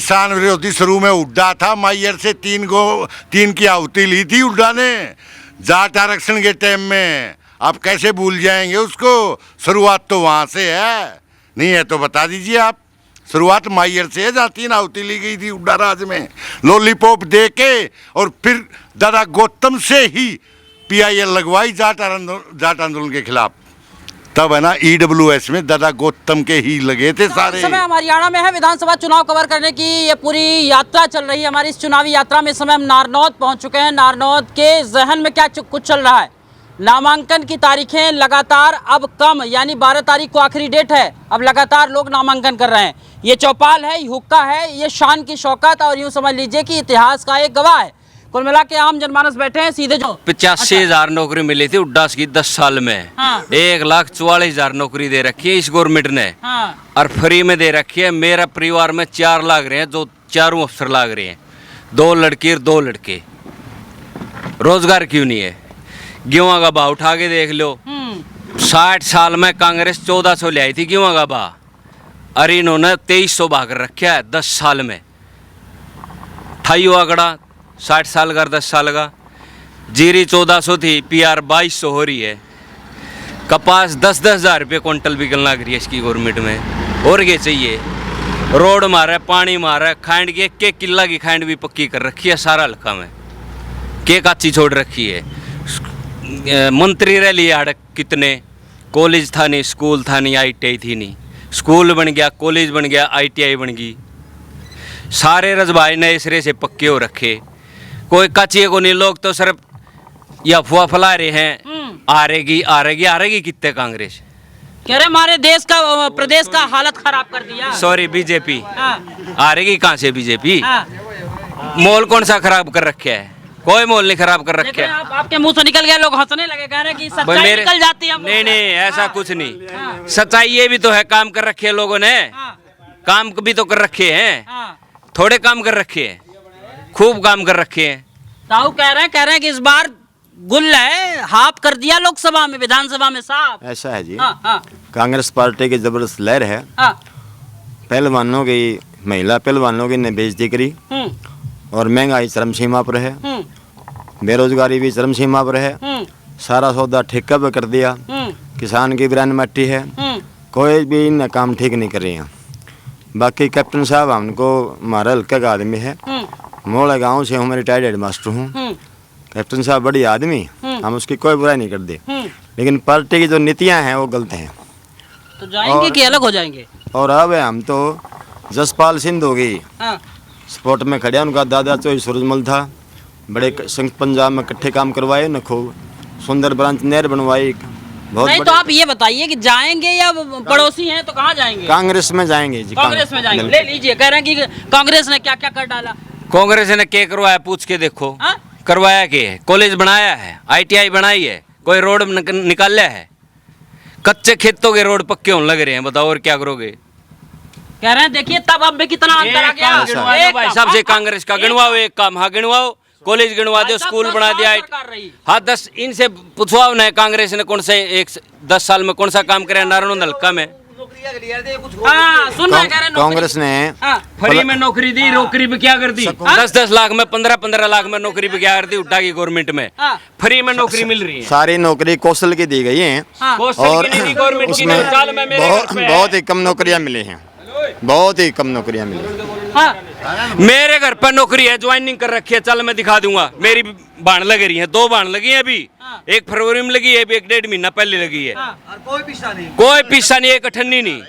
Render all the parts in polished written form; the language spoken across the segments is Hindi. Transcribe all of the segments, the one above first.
किसान विरोधी शुरू में हुड्डा था, मैयर से तीन की आहुति ली थी हुड्डा ने जाट आरक्षण के टाइम में। आप कैसे भूल जाएंगे उसको? शुरुआत तो वहाँ से है, नहीं है तो बता दीजिए आप। शुरुआत मैयर से है, जहाँ 3 आहुति ली गई थी हुड्डा राज में, लॉलीपॉप दे के। और फिर दादा गौतम से ही PIL लगवाई जाट आंदोलन के खिलाफ। तब है ना EWS में दादा गौतम के ही लगे थे सारे। इस समय हम हरियाणा में है, विधानसभा चुनाव कवर करने की ये पूरी यात्रा चल रही है हमारी। इस चुनावी यात्रा में इस समय हम नारनौद पहुंच चुके हैं। नारनौद के जहन में क्या कुछ चल रहा है? नामांकन की तारीखें लगातार अब कम, यानी 12 तारीख को आखिरी डेट है। अब लगातार लोग नामांकन कर रहे हैं। ये चौपाल है, ये हुक्का है, ये शान की शौकत, और यूँ समझ लीजिए कि इतिहास का एक गवाह है। कुल मिला के आम जनमानस बैठे हैं सीधे जो 85,000 नौकरी मिली थी उड्डास की 10 साल में। हाँ। 1,44,000 नौकरी दे रखी है इस गवर्नमेंट ने। हाँ। और फ्री में दे रखी है। मेरा परिवार में 4 लाग रहे हैं, जो चारों अफसर लाग रहे हैं, 2 लड़की और 2 लड़के। रोजगार क्यों नहीं है? गेहूं का भाव उठा के देख लो। 60 साल में कांग्रेस 1400 ले आई थी गेहूं का भाव, और इन्होंने 2300 भाग रखा है 10 साल में। ठाई आंकड़ा 60 साल का 10 साल का। जीरी 1400 थी, PR 2200 हो रही है। कपास 10-10 हज़ार रुपये क्विंटल बिकने लग रही है इसकी गवर्नमेंट में। और क्या चाहिए? रोड मारा, पानी मारा, खांड की एक किला की खांड भी पक्की कर रखी है सारा हल्का में। के काची छोड़ रखी है। मंत्री रह लिए अड़क कितने, कॉलेज था नहीं, स्कूल था नहीं, ITI थी नहीं। स्कूल बन गया, कॉलेज बन गया, ITI बन गई। सारे रजभाई नए सिरे से पक्के हो रखे, कोई कच्चे को नहीं। लोग तो सिर्फ या अफवाह फैला रहे हैं, आ रहेगी कितने कांग्रेस। कह रहे हमारे देश का, प्रदेश का हालत खराब कर दिया। Sorry BJP। हाँ। आ रहेगी कहाँ से BJP? हाँ। मोल कौन सा खराब कर रखे है? कोई मोल नहीं खराब कर रखे है। आपके मुंह से निकल गया, लोग हंसने लगे, कह रहे हैं कि सच्चाई निकल जाती है। नहीं ऐसा कुछ नहीं। सच्चाई ये भी तो है, काम कर रखे हैं लोगों ने। काम भी तो कर रखे हैं, थोड़े काम कर रखे हैं, खूब काम कर रखे हैं। ताऊ कह रहे हैं कि इस बार गुल है, हाफ कर दिया लोकसभा में, विधानसभा में साहब। ऐसा है जी। हाँ। कांग्रेस पार्टी की जबरदस्त लहर है। हाँ। पहलवानों की, महिला पहलवानों की ने बेइज्जती करी, और महंगाई चरम सीमा पर है, बेरोजगारी भी चरम सीमा पर है। सारा सौदा ठेका पे कर दिया, किसान की ब्रांड मट्टी है, कोई भी इन काम ठीक नहीं कर रहे हैं। बाकी कैप्टन साहब हमको, हमारा हल्का का आदमी है, मोड़ा गांव से हूँ, मैं रिटायर्ड हेडमास्टर हूँ। कैप्टन साहब बड़ी आदमी, हम उसकी कोई बुराई नहीं करते, लेकिन पार्टी की जो नीतियाँ हैं वो गलत हैं। तो जाएंगे कि अलग हो जाएंगे? और अब हम तो जसपाल सिंह हो गई स्पोर्ट में खड़े, उनका दादा चोई सूरजमल था, बड़े संघ पंजाब में इकट्ठे काम करवाए न, खूब सुंदर ब्रांच नहर बनवाई। बहुत नहीं तो आप ये बताइए कि जाएंगे या पड़ोसी हैं तो कहाँ जाएंगे? कांग्रेस में जाएंगे जी। कांग्रेस में जाएंगे। ले लीजिए, कह रहे हैं कि कांग्रेस ने क्या क्या कर डाला। कांग्रेस ने क्या करवाया पूछ के देखो। हा? करवाया क्या है? कॉलेज बनाया है, ITI बनाई है, कोई रोड निकाला है? कच्चे खेतों के रोड पक्के होने लग रहे हैं, बताओ और क्या करोगे? कह रहे हैं देखिए तब अब में कितना अंतर आ गया। भाई सबसे कांग्रेस का गिनवाओ, एक काम। हाँ गिनवाओ, कॉलेज गिनवा दो, स्कूल बना दिया। हाँ 10 इनसे पूछवाओ ना, कांग्रेस ने कौन से 10 साल में कौन सा काम करे नारायण हल्का में? कांग्रेस ने फ्री में नौकरी दी, नौकरी भी क्या कर दी? 10-10 लाख में, 15-15 लाख में नौकरी भी क्या कर दी हुड्डा की गवर्नमेंट में। फ्री में नौकरी मिल रही है, सारी नौकरी कौशल की दी गई है, और उसमें बहुत ही कम नौकरियां मिली हैं, बहुत ही कम नौकरियां मिली। मेरे घर पर नौकरी है, ज्वाइनिंग कर रखी है, चल मैं दिखा दूंगा। मेरी बाण लग रही है, 2 बाण लगी है अभी, 1 फरवरी में लगी है, 1-1.5 महीना पहले लगी है। कोई पिस्सा नहीं, एक अठन्नी नहीं।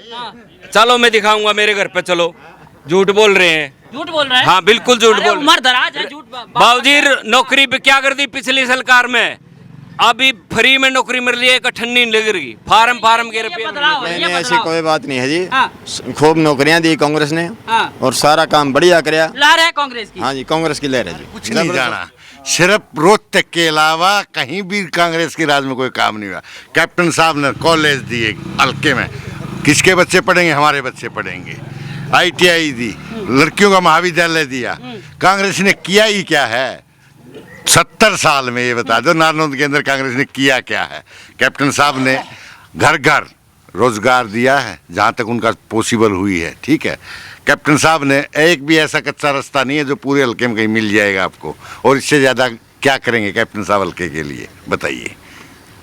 चलो मैं दिखाऊंगा मेरे घर पे, चलो। झूठ बोल रहे हैं, झूठ बोल रहे हैं। हाँ बिल्कुल झूठ बोल। उम्र दराज है, झूठ बाबूजी नौकरी पे क्या कर दी पिछली सरकार में? अभी फ्री में नौकरी मिल रही है, एक अठन्नी लग रही, फार्म के रुपये। नहीं ऐसी कोई बात नहीं है जी। खूब नौकरियां दी कांग्रेस ने, और सारा काम बढ़िया कराया। लहर है कांग्रेस की। हाँ जी, कांग्रेस की लहर है जी। कुछ नहीं जाना, सिर्फ रोहतक के अलावा कहीं भी कांग्रेस के राज में कोई काम नहीं हुआ। कैप्टन साहब ने कॉलेज दिए हल्के में, किसके बच्चे पढ़ेंगे? हमारे बच्चे पढ़ेंगे। ITI दी, लड़कियों का महाविद्यालय दिया। कांग्रेस ने किया ही क्या है 70 साल में? ये बता दो नारनौद के अंदर कांग्रेस ने किया क्या है? कैप्टन साहब ने घर घर रोजगार दिया है, जहाँ तक उनका पॉसिबल हुई है, ठीक है। कैप्टन साहब ने एक भी ऐसा कच्चा रास्ता नहीं है जो पूरे हल्के में कहीं मिल जाएगा आपको, और इससे ज़्यादा क्या करेंगे कैप्टन साहब हल्के के लिए, बताइए।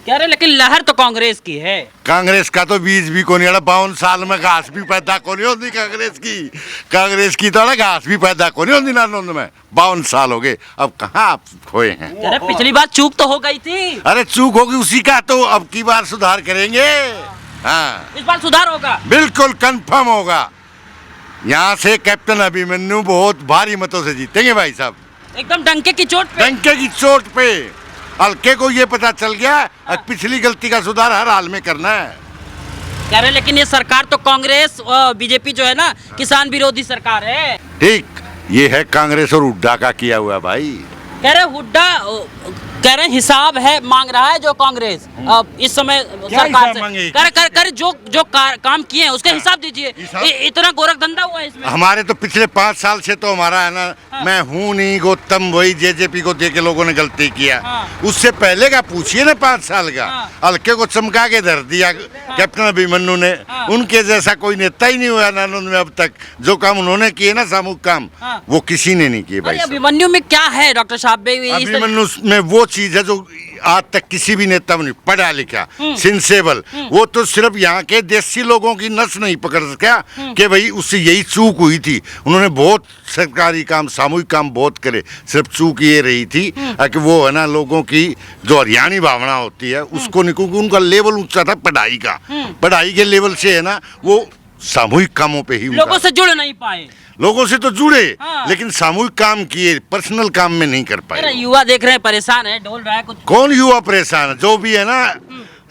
कह रहे लेकिन लहर तो कांग्रेस की है। कांग्रेस का तो बीज भी को नहीं अड़ा, 52 साल में घास भी पैदा को नहीं होती कांग्रेस की तो अड़ा घास भी पैदा को नहीं होती नारनौंद में। 52 साल हो गए, अब कहाँ आप खोए हैं। कह रहे पिछली बार चूक तो हो गई थी। अरे चूक होगी उसी का, तो अब की बार सुधार करेंगे। हाँ, इस बार सुधार होगा, बिल्कुल कंफर्म होगा। यहाँ से कैप्टन अभिमन्यु बहुत भारी मतों से जीतेंगे भाई साहब, एकदम डंके की चोट पे। डंके की चोट पे। हल्के को ये पता चल गया अब पिछली गलती का सुधार हर हाल में करना है। कह रहे लेकिन ये सरकार तो कांग्रेस और बीजेपी जो है ना, किसान विरोधी सरकार है। ठीक, ये है कांग्रेस और हुड्डा का किया हुआ भाई। कह रहे हुड्डा कह रहे हिसाब है मांग रहा है जो कांग्रेस इस समय सरकार हिसाब से। मांगेगी? कर जो काम किए हैं उसके हिसाब दीजिए। इतना गोरख धंधा हुआ है इसमें। हमारे तो पिछले 5 साल से तो हमारा है ना, मैं हूँ नहीं गौतम, वही जेजेपी को दे के लोगों ने गलती किया। उससे पहले का पूछिए ना, 5 साल का हल्के को चमका के धर दिया कैप्टन अभिमन्यु ने। उनके जैसा कोई नेता ही नहीं हुआ नारनौंद में अब तक। जो काम उन्होंने किए ना सामूहिक काम, वो किसी ने नहीं किए भाई साहब। अभिमन्यु में क्या है डॉक्टर साहब? अभिमन्यु में वो चीज है जो आज तक किसी भी नेता में पढ़ा लिखा, सिंसेबल। वो तो सिर्फ यहाँ के देसी लोगों की नस नहीं पकड़ सका कि भाई उससे यही चूक हुई थी। उन्होंने बहुत सरकारी काम, सामूहिक काम बहुत करे, सिर्फ चूक ये रही थी कि वो है ना लोगों की जो हरियाणी भावना होती है उसको नहीं, क्योंकि उनका लेवल ऊंचा था पढ़ाई का। पढ़ाई के लेवल से है ना वो सामूहिक कामों पे ही लोगों से जुड़ नहीं पाए। लोगों से तो जुड़े, लेकिन सामूहिक काम किए, पर्सनल काम में नहीं कर पाए। युवा देख रहे हैं परेशान है, डोल रहा है कुछ। कौन युवा परेशान है? जो भी है ना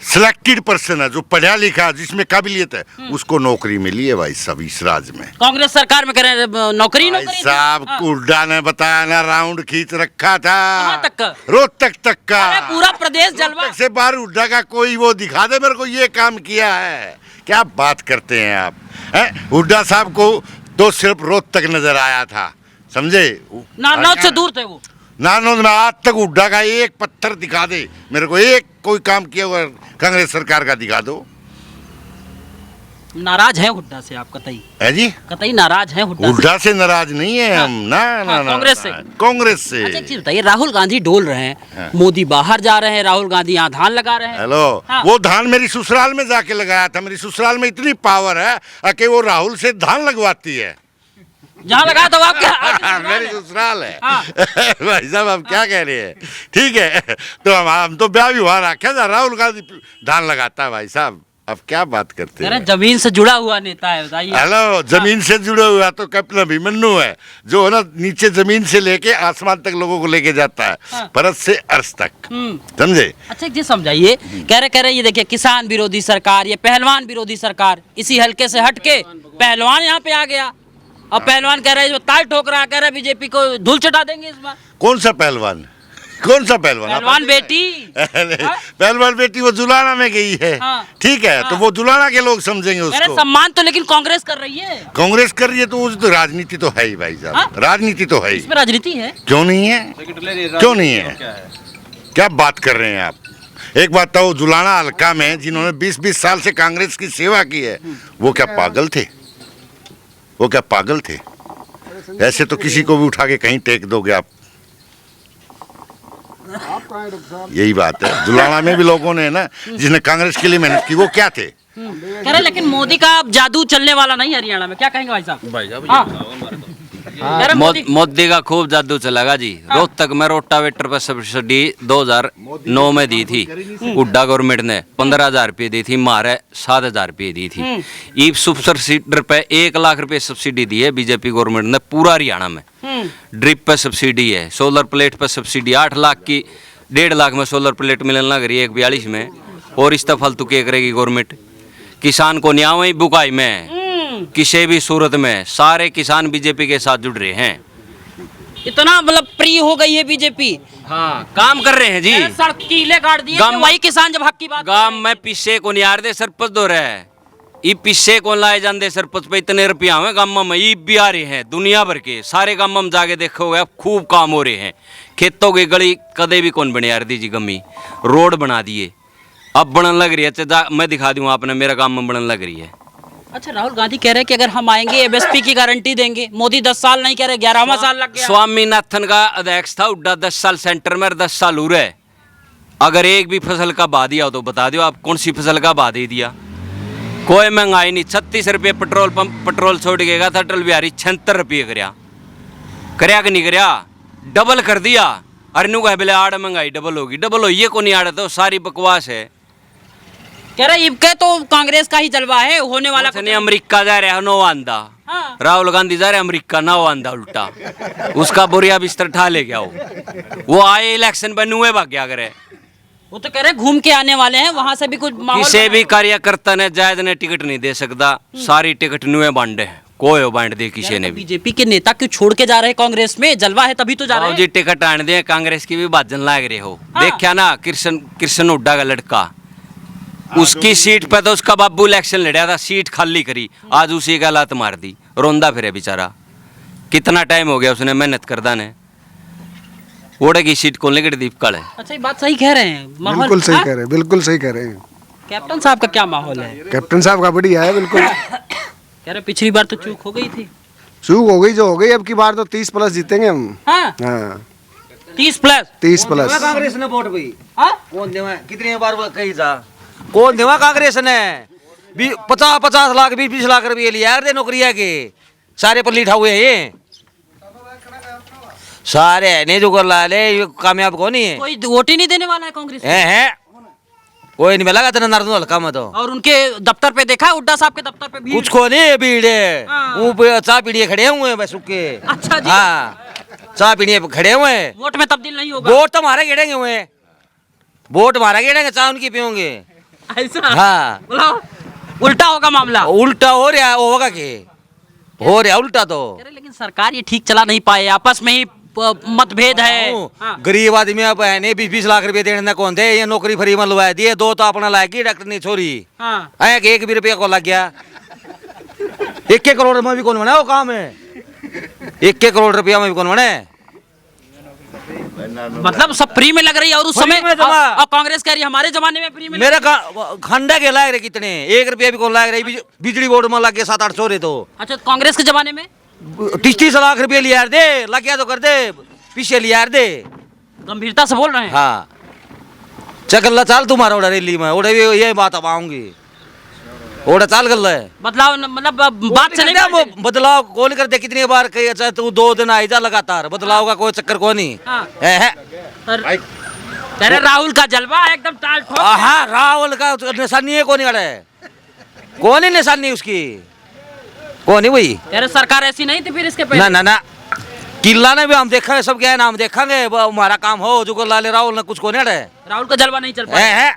सिलेक्टेड पर्सन है, जो पढ़ा लिखा, जिसमें काबिलियत है, उसको नौकरी मिली है भाई साहब इस राज्य में। कांग्रेस सरकार में कह रहे हैं नौकरी साहब हुड्डा ने बताया ना, राउंड खींच रखा था तक का? रोहतक तक का। पूरा प्रदेश जलवा से बाहर हुड्डा का कोई वो दिखा दे मेरे को, ये काम किया है। क्या बात करते हैं आप? हुड्डा साहब को तो सिर्फ रोहतक नजर आया था, समझे? नारनौद से दूर थे वो। नारनौद में आज तक हुड्डा का एक पत्थर दिखा दे मेरे को, एक कोई काम किया हुआ कांग्रेस सरकार का दिखा दो। नाराज है हुड्डा से आप? कतई है जी, कतई नाराज है हुड्डा हुड्डा से नाराज नहीं है हम। ना ना ना, कांग्रेस से। कांग्रेस से। अच्छा एक चीज बताइए, राहुल गांधी डोल रहे हैं, मोदी बाहर जा रहे हैं, राहुल गांधी यहाँ धान लगा रहे हैं। हेलो, वो धान मेरी ससुराल में जाके लगाया था। मेरी ससुराल में इतनी पावर है कि वो राहुल से धान लगवाती है। जहाँ लगा तो आपके मेरी ससुराल है। भाई साहब आप क्या कह रहे हैं? ठीक है, तो हम तो ब्याह भी वहाँ रखा था, राहुल गांधी धान लगाता है भाई साहब। अब क्या बात करते हैं? जमीन से जुड़ा हुआ नेता है, बताइए। हेलो, जमीन से जुड़ा हुआ तो कैप्टन अभिमन्यु है, जो है ना नीचे जमीन से लेके आसमान तक लोगों को लेके जाता है, परत से अर्श तक, समझे? अच्छा ये समझाइए, कह रहे ये देखिए किसान विरोधी सरकार, ये पहलवान विरोधी सरकार, इसी हल्के से हटके पहलवान यहाँ पे आ गया। अब पहलवान कह रहे हैं ताल ठोक रहा, कह रहे बीजेपी को धूल चटा देंगे इस बार। कौन सा पहलवान? कौन सा पहलवान? पहलवान बेटी। पहलवान बेटी वो जुलाना में गई है। ठीक है, तो वो जुलाना के लोग समझेंगे उसको। सम्मान तो लेकिन कांग्रेस कर रही है। कांग्रेस कर रही है तो वो तो राजनीति तो है ही भाई साहब। राजनीति तो है ही। इसमें राजनीति है? क्यों नहीं है? क्यों नहीं है? क्या बात कर रहे हैं आप? एक बात तो जुलाना हल्का में जिन्होंने 20-20 साल से कांग्रेस की सेवा की है, वो क्या पागल थे? वो क्या पागल थे? ऐसे तो किसी को भी उठा के कहीं टेक दोगे आप। यही बात है, जुलाना में भी लोगों ने ना जिसने कांग्रेस के लिए मेहनत की, वो क्या थे? कह रहे लेकिन मोदी का जादू चलने वाला नहीं हरियाणा में, क्या कहेंगे भाई साहब? मोदी का खूब जादू चलेगा जी। रोहतक में रोटावेटर पर सब्सिडी 2009 में दी थी हुड्डा गवर्नमेंट ने, 15,000 रुपये दी थी, मारे 7,000 रुपये दी थी। ई सुपर सीडर पे 1 लाख रुपये सब्सिडी दी है बीजेपी गवर्नमेंट ने पूरा हरियाणा में। ड्रिप पे सब्सिडी है, सोलर प्लेट पे सब्सिडी 8 लाख की, 1.5 लाख में सोलर प्लेट मिलने लग रही है 142 में। और इस तरह फालतू क्या करेगी गवर्नमेंट? किसान को न्याय वही बुकाई में किसी भी सूरत में सारे किसान बीजेपी के साथ जुड़ रहे हैं। इतना मतलब प्रिय हो गई है बीजेपी। हाँ, काम कर रहे हैं जी। सड़क कीले काट दिए, वही किसान जब हक की बात गांव में पीछे को नियार दे सरपंच दो रहे हैं, ये पीछे को लाए जाते सरपंच पे इतने रुपया हुए गाँव में, ये भी आ रहे हैं दुनिया भर के सारे गाँव में जाके देखोगे खूब काम हो रहे हैं। खेतों की गली कदे भी कौन बने यार दीजिए, गमी रोड बना दिए, अब बनने लग रही है। मैं दिखा दूँ आपने, मेरा काम में बनने लग रही है। अच्छा, राहुल गांधी कह रहे हैं कि अगर हम आएंगे एमएसपी की गारंटी देंगे। मोदी 10 साल नहीं कह रहे, 11वां साल लग गया। स्वामीनाथन का अध्यक्ष था उड्डा 10 साल सेंटर में, 10 साल उरे। अगर एक भी फसल का बा दिया हो तो बता दो आप कौन सी फसल का बा दे दिया। कोई महंगाई नहीं। 36 रुपये पेट्रोल पंप पेट्रोल छोड़ गएगा था अटल बिहारी, 76 रुपये करया कि नहीं करया, डबल कर दिया। अरे नु कह बोले आड़ महंगाई डबल होगी, डबल हो ये को नहीं आड़ा, तो सारी बकवास है। कह रहे इबके तो कांग्रेस का ही जलवा है, होने वाला नहीं अमेरिका जा रहा है नो आंदा। हाँ। राहुल गांधी जा रहे अमेरिका ना आंदा उल्टा उसका बोरिया बिस्तर ठा ले गया वो आए इलेक्शन पर नुए भाग गया करे। वो तो कह रहे घूम के आने वाले हैं, वहां से भी कुछ माहौल किसी भी कार्यकर्ता ने जायद ने टिकट नहीं दे सकता, सारी टिकट नुए बांटे कोई हो बांट दे किसी ने भी। बीजेपी के नेता क्यों छोड़ के जा रहे हैं कांग्रेस में? जलवा है तभी तो जा रहे हैं। जी टिकट आने दे, कांग्रेस की भी बाजन लाग रहे हो। देखा ना कृष्ण हुड्डा का लड़का, उसकी सीट पे तो उसका बाबू इलेक्शन लड़ा था, सीट खाली करी, आज उसी का लात मार दी, रोंदा फिर बेचारा। कितना टाइम हो गया उसने मेहनत करदा ने, ओड़े की सीट कौन लेकर दीपकल है। अच्छा, ये बात सही कह रहे हैं, माहौल बिल्कुल सही कह रहे हैं, बिल्कुल सही कह रहे हैं। कैप्टन साहब का क्या माहौल है? कैप्टन साहब का बढ़िया है बिल्कुल। कह रहे पिछली बार तो चूक हो गई थी। चूक हो गई जो हो गई, अब की बार तो 30+ जीतेंगे हम। हाँ, हाँ 30+। 30+। कांग्रेस ने वोट भी हाँ? कौन देवा, कितनी बार कही था, कौन देवा कांग्रेस ने 50 लाख 20 लाख रुपये लिया यार दे नौकरिया के, सारे पर लिठा हुए हैं सारे नहीं जो कर ला ले, ये कामयाब कौन है, कोई वोट ही नहीं देने वाला है कांग्रेस को। है कोई नहीं मिला तेना नारदू हल्का में तो। और उनके दफ्तर पे देखा है, हुड्डा साहब के दफ्तर पे भीड़? कुछ को नहीं भीड़ है, हाँ। वो पे चाय पीड़िए खड़े हुए हैं बस सुखे। अच्छा जी। हाँ चाय पीड़िए खड़े हुए हैं, वोट में तब्दील नहीं होगा। वोट तो हमारे गिरेंगे हुए, वोट हमारा गिरेंगे, चाय उनकी पियोगे। ऐसा? हाँ बोलो, उल्टा होगा मामला। उल्टा हो रहा होगा कि हो रहा उल्टा तो। कह रहे लेकिन सरकार ये ठीक चला नहीं पाए, आपस में ही मतभेद है। हाँ। गरीब आदमी अब है नहीं 20 लाख रुपए देने कौन दे, ये नौकरी फ्री में लगा दिए, 2 तो अपना लाएगी डॉक्टर नहीं छोरी। हाँ। एक भी रुपया को लग गया, 1 करोड़ में भी कौन बना वो काम है, 1 करोड़ रुपया में भी कौन बने, मतलब सब फ्री में लग रही है। और उस फ्री समय में जमा। और कांग्रेस कह रही है हमारे जमाने में फ्री में। मेरा खंडा के लाग रहे कितने, 1 रुपया भी कौन लाग रहे, बिजली बोर्ड में लग गया 700-800 रे तो। अच्छा, कांग्रेस के जमाने में 30 लाख रुपया लिया दे, लग गया तो कर दे, पीछे लिया दे। गंभीरता से बोल रहे हैं। हाँ चल चाल तुम्हारा ओडा रैली में, ओडे भी ये बात अब आऊंगी, ओडा चाल कर ले बदलाव मतलब बात चले बदलाव कौन करते, कितनी बार कही अच्छा तू 2 दिन आई जा लगातार, बदलाव का कोई चक्कर कौन नहीं। हाँ। है कह रहे राहुल का जलवा है एकदम टाल ठोक। हाँ राहुल का निशानी है, कौन अड़े कौन ही निशानी उसकी, कौन ही वही। कह रहे सरकार ऐसी नहीं थी फिर इसके पहले। ना ना ना किला ने भी हम देखा है, सब क्या है नाम देखेंगे, हमारा काम हो जो लाले राहुल ने कुछ को नहीं अड़े, राहुल का जलवा नहीं चल पाया। है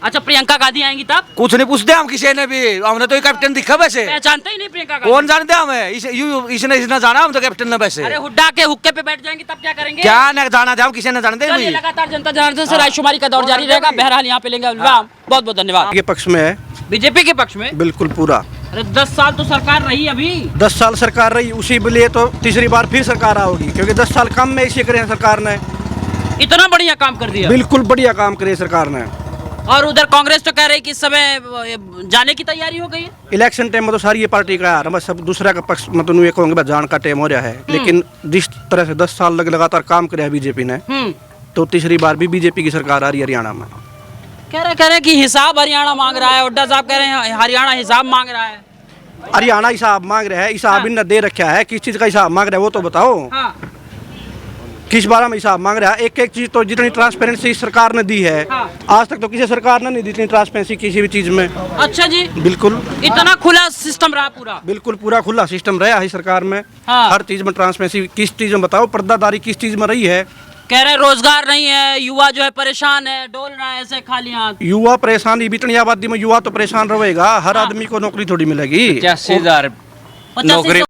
अच्छा, प्रियंका गांधी आएंगी तब? कुछ नहीं पूछते हम किसी ने भी, हमने तो कैप्टन दिखा वैसे, पहचानते ही नहीं प्रियंका गांधी। कौन जानते हमें, इसने जाना हम तो कैप्टन ने वैसे। अरे हुड्डा के हुक्के पे बैठ जाएंगे तब क्या करेंगे? क्या न जाना था हम, किसी ने जानते चलिए, नहीं। लगातार जनता जनार्दन से रायशुमारी का दौर जारी रहेगा। बहरहाल यहाँ पे लेंगे विराम। बहुत बहुत धन्यवाद। के पक्ष में है बीजेपी के पक्ष में? बिल्कुल पूरा। अरे 10 साल तो सरकार रही अभी। 10 साल सरकार रही, उसी लिए तो तीसरी बार फिर सरकार आओगी, क्योंकि 10 साल कम में इसे करे सरकार ने। इतना बढ़िया काम कर दिया। बिल्कुल बढ़िया काम करे सरकार ने। और उधर कांग्रेस तो कह रही कि इस समय जाने की तैयारी हो गई है। इलेक्शन टाइम में तो सारी ये पार्टी का यार, सब दूसरा का पक्ष मतलब ये कहूँगे बस जान का टाइम हो रहा है, लेकिन जिस तरह से 10 साल लगातार काम करे है बीजेपी ने, तो तीसरी बार भी बीजेपी की सरकार आ रही है हरियाणा में। कह रहे कि हिसाब हरियाणा मांग रहा है, हुड्डा साहब कह रहे हैं हरियाणा हिसाब मांग रहा है। हरियाणा हिसाब मांग रहा है, हिसाब इनने दे रखा है, किस चीज का हिसाब मांग रहा है वो तो बताओ। हाँ। किस बारे में हिसाब मांग रहा है, एक चीज तो जितनी ट्रांसपेरेंसी सरकार ने दी है, हाँ। आज तक तो किसी सरकार ने नहीं दी इतनी ट्रांसपेरेंसी किसी भी चीज में। अच्छा जी, बिल्कुल इतना खुला सिस्टम रहा पूरा। बिल्कुल पूरा खुला सिस्टम रहा है सरकार में। हाँ। हर चीज में ट्रांसपेरेंसी, किस चीज में बताओ, पर्दादारी किस चीज में रही है। कह रहे रोजगार नहीं है, युवा जो है परेशान है, डोल रहा है ऐसे खाली हाथ। युवा परेशान, इतनी आबादी में युवा तो परेशान रहेगा, हर आदमी को नौकरी थोड़ी मिलेगी। 85,000 85,000 नौकरी